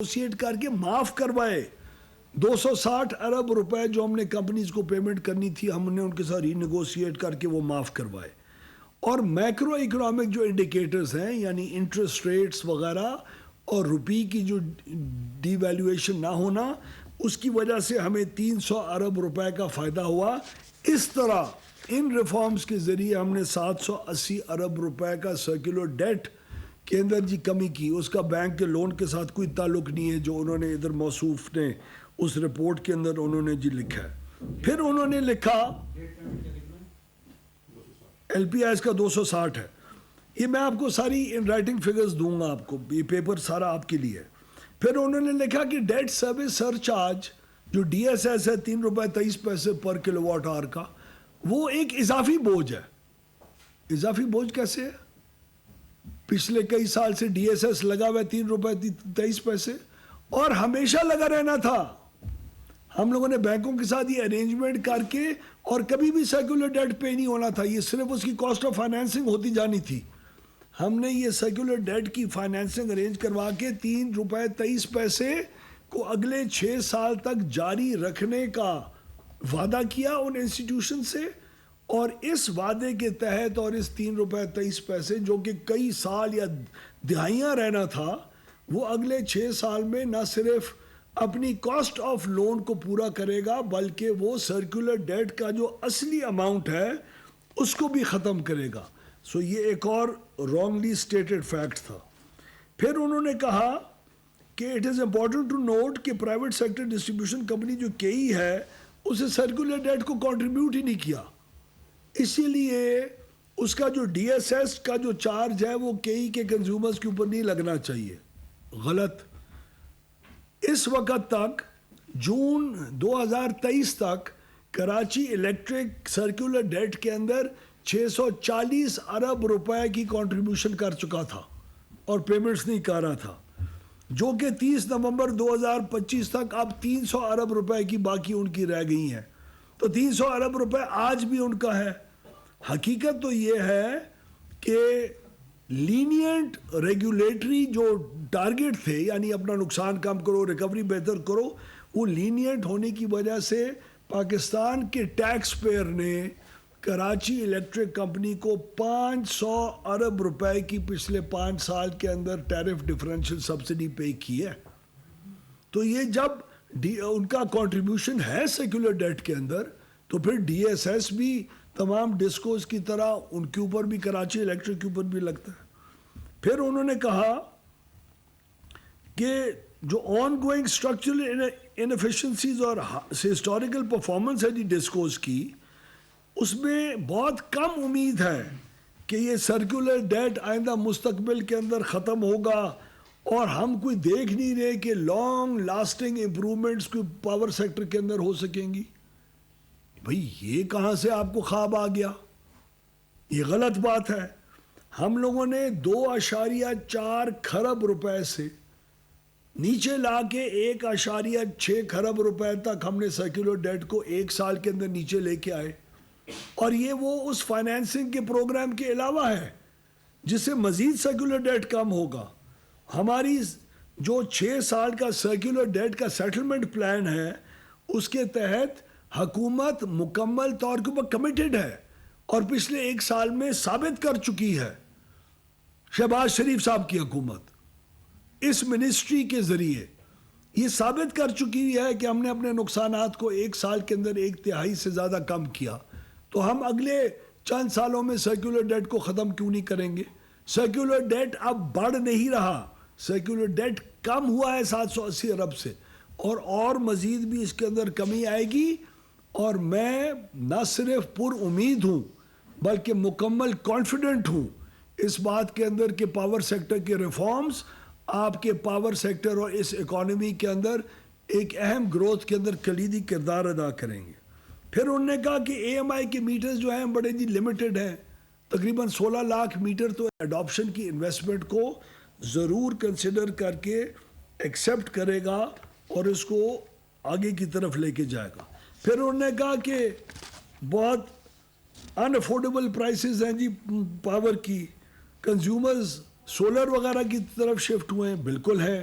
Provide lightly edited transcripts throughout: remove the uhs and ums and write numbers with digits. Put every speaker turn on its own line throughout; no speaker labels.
Negotiate کر کے معاف کروائے 260 ارب روپے جو ہم نے کمپنیز کو پیمنٹ کرنی تھی ہم نے ان کے ساتھ ری نیگوشیٹ کر کے وہ معاف کروائے. اور میکرو اکنامک جو انڈیکیٹرز ہیں یعنی انٹرسٹ ریٹس وغیرہ اور روپی کی جو ڈی ویلیویشن نہ ہونا اس کی وجہ سے ہمیں 300 ارب روپے کا فائدہ ہوا. اس طرح ان ریفارمز کے ذریعے ہم نے 780 ارب روپے کا سرکولر ڈیٹ کے اندر جی کمی کی. اس کا بینک کے لون کے ساتھ کوئی تعلق نہیں ہے جو انہوں نے ادھر موصوف نے اس رپورٹ کے اندر انہوں نے جی لکھا ہے. پھر انہوں نے لکھا ایل پی آئی کا 260 ہے. یہ میں آپ کو ساری ان رائٹنگ فگرز دوں گا آپ کو, یہ پیپر سارا آپ کے لیے ہے. پھر انہوں نے لکھا کہ ڈیٹ سروس سر چارج جو ڈی ایس ایس ہے 3 روپے 23 پیسے پر کلو واٹ آور کا, وہ ایک اضافی بوجھ ہے. اضافی بوجھ کیسے ہے؟ پچھلے کئی سال سے ڈی ایس ایس لگا ہوا ہے 3 روپے 23 پیسے اور ہمیشہ لگا رہنا تھا. ہم لوگوں نے بینکوں کے ساتھ یہ ارینجمنٹ کر کے اور کبھی بھی سرکولر ڈیٹ پے نہیں ہونا تھا, یہ صرف اس کی کاسٹ آف فائنینسنگ ہوتی جانی تھی. ہم نے یہ سرکولر ڈیٹ کی فائنینسنگ ارینج کروا کے 3 روپے 23 پیسے کو اگلے 6 سال تک جاری رکھنے کا وعدہ کیا ان انسٹیٹیوشن سے. اور اس وعدے کے تحت اور اس 3 روپے 23 پیسے جو کہ کئی سال یا دہائیاں رہنا تھا, وہ اگلے 6 سال میں نہ صرف اپنی کاسٹ آف لون کو پورا کرے گا بلکہ وہ سرکولر ڈیٹ کا جو اصلی اماؤنٹ ہے اس کو بھی ختم کرے گا. سو یہ ایک اور رانگلی اسٹیٹڈ فیکٹ تھا. پھر انہوں نے کہا کہ it is important to note کہ پرائیویٹ سیکٹر ڈسٹریبیوشن کمپنی جو کئی ہے اسے سرکولر ڈیٹ کو کنٹریبیوٹ ہی نہیں کیا, اسی لیے اس کا جو ڈی ایس ایس کا جو چارج ہے وہ کئی کے کنزیومرز کے اوپر نہیں لگنا چاہیے. غلط. اس وقت تک جون 2023 تک کراچی الیکٹرک سرکولر ڈیٹ کے اندر 640 ارب روپے کی کنٹریبیوشن کر چکا تھا اور پیمنٹس نہیں کر رہا تھا, جو کہ 30 نومبر 2025 تک اب 300 ارب روپے کی باقی ان کی رہ گئی ہیں. تو 300 ارب روپے آج بھی ان کا ہے. حقیقت تو یہ ہے کہ لینینٹ ریگولیٹری جو ٹارگٹ تھے یعنی اپنا نقصان کم کرو ریکوری بہتر کرو, وہ لینینٹ ہونے کی وجہ سے پاکستان کے ٹیکس پیئر نے کراچی الیکٹرک کمپنی کو 500 ارب روپے کی پچھلے 5 سال کے اندر ٹیرف ڈفرینشل سبسڈی پے کی ہے. تو یہ جب ان کا کنٹریبیوشن ہے سیکولر ڈیٹ کے اندر تو پھر ڈی ایس ایس بھی تمام ڈسکوز کی طرح ان کے اوپر بھی کراچی الیکٹرک کے اوپر بھی لگتا ہے. پھر انہوں نے کہا کہ جو آن گوئنگ اسٹرکچرل انفیشنسیز اور ہسٹوریکل پرفارمنس ہے جی ڈسکوز کی, اس میں بہت کم امید ہے کہ یہ سرکولر ڈیٹ آئندہ مستقبل کے اندر ختم ہوگا اور ہم کوئی دیکھ نہیں رہے کہ لانگ لاسٹنگ امپرومنٹس کوئی پاور سیکٹر کے اندر ہو سکیں گی. بھئی یہ کہاں سے آپ کو خواب آ گیا؟ یہ غلط بات ہے. ہم لوگوں نے 2.4 کھرب روپے سے نیچے لا کے 1.6 کھرب روپے تک ہم نے سرکولر ڈیٹ کو 1 سال کے اندر نیچے لے کے آئے, اور یہ وہ اس فائنینسنگ کے پروگرام کے علاوہ ہے جس سے مزید سرکولر ڈیٹ کم ہوگا. ہماری جو 6 سال کا سرکولر ڈیٹ کا سیٹلمنٹ پلان ہے اس کے تحت حکومت مکمل طور کے اوپر کمیٹڈ ہے اور پچھلے 1 سال میں ثابت کر چکی ہے. شہباز شریف صاحب کی حکومت اس منسٹری کے ذریعے یہ ثابت کر چکی ہے کہ ہم نے اپنے نقصانات کو 1 سال کے اندر 1/3 سے زیادہ کم کیا. تو ہم اگلے چند سالوں میں سرکولر ڈیٹ کو ختم کیوں نہیں کریں گے؟ سرکولر ڈیٹ اب بڑھ نہیں رہا, سرکولر ڈیٹ کم ہوا ہے 780 ارب سے, اور مزید بھی اس کے اندر کمی آئے گی. اور میں نہ صرف پر امید ہوں بلکہ مکمل کانفیڈنٹ ہوں اس بات کے اندر کہ پاور سیکٹر کے ریفارمز آپ کے پاور سیکٹر اور اس اکانومی کے اندر ایک اہم گروتھ کے اندر کلیدی کردار ادا کریں گے. پھر انہوں نے کہا کہ اے ایم آئی کے میٹرز جو ہیں بڑے جی لمیٹڈ ہیں, تقریباً 16 لاکھ میٹر, تو اڈاپشن کی انویسٹمنٹ کو ضرور کنسیڈر کر کے ایکسیپٹ کرے گا اور اس کو آگے کی طرف لے کے جائے گا. پھر انہوں نے کہا کہ بہت ان افورڈیبل پرائسز ہیں جی پاور کی, کنزیومرز سولر وغیرہ کی طرف شفٹ ہوئے ہیں. بالکل ہے,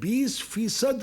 20%